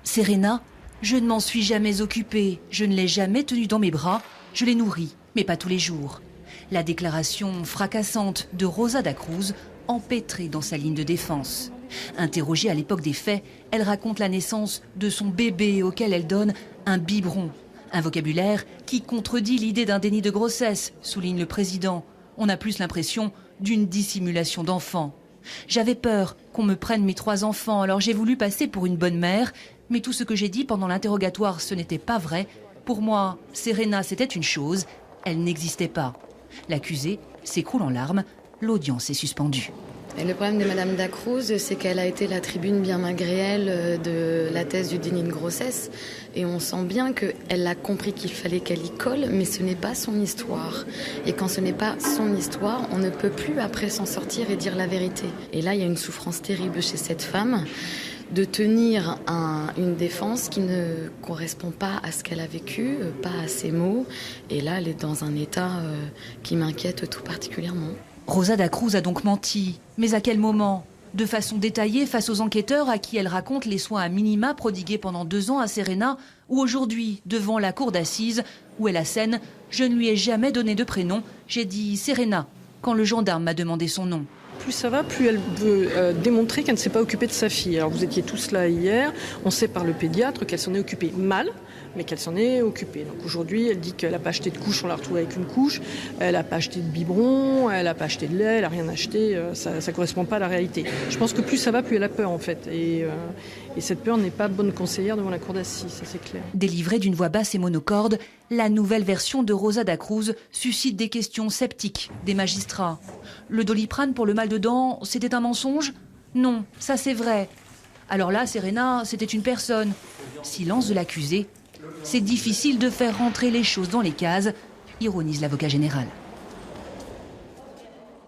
Serena, je ne m'en suis jamais occupée, je ne l'ai jamais tenue dans mes bras, je l'ai nourrie, mais pas tous les jours. La déclaration fracassante de Rosa da Cruz, empêtrée dans sa ligne de défense. Interrogée à l'époque des faits, elle raconte la naissance de son bébé auquel elle donne un biberon. Un vocabulaire qui contredit l'idée d'un déni de grossesse, souligne le président. On a plus l'impression d'une dissimulation d'enfant. J'avais peur qu'on me prenne mes 3 enfants, alors j'ai voulu passer pour une bonne mère. Mais tout ce que j'ai dit pendant l'interrogatoire, ce n'était pas vrai. Pour moi, Serena, c'était une chose, elle n'existait pas. L'accusée s'écroule en larmes, l'audience est suspendue. Et le problème de Madame da Cruz, c'est qu'elle a été la tribune bien malgré elle de la thèse du déni de grossesse. Et on sent bien qu'elle a compris qu'il fallait qu'elle y colle, mais ce n'est pas son histoire. Et quand ce n'est pas son histoire, on ne peut plus après s'en sortir et dire la vérité. Et là, il y a une souffrance terrible chez cette femme de tenir une défense qui ne correspond pas à ce qu'elle a vécu, pas à ses mots. Et là, elle est dans un état qui m'inquiète tout particulièrement. Rosa da Cruz a donc menti. Mais à quel moment? De façon détaillée face aux enquêteurs à qui elle raconte les soins à minima prodigués pendant 2 ans à Serena, ou aujourd'hui devant la cour d'assises où elle assène « Je ne lui ai jamais donné de prénom, j'ai dit Serena » quand le gendarme m'a demandé son nom. Plus ça va, plus elle veut démontrer qu'elle ne s'est pas occupée de sa fille. Alors vous étiez tous là hier, on sait par le pédiatre qu'elle s'en est occupée mal, mais qu'elle s'en est occupée. Donc aujourd'hui, elle dit qu'elle n'a pas acheté de couche, on l'a retrouvée avec une couche, elle n'a pas acheté de biberon, elle n'a pas acheté de lait, elle n'a rien acheté, ça ne correspond pas à la réalité. Je pense que plus ça va, plus elle a peur en fait. Et cette peur n'est pas bonne conseillère devant la cour d'assises, ça c'est clair. Délivrée d'une voix basse et monocorde, la nouvelle version de Rosa da Cruz suscite des questions sceptiques des magistrats. Le Doliprane pour le mal de dents, c'était un mensonge? Non, ça c'est vrai. Alors là, Serena, c'était une personne. Silence de l'accusé. C'est difficile de faire rentrer les choses dans les cases, ironise l'avocat général.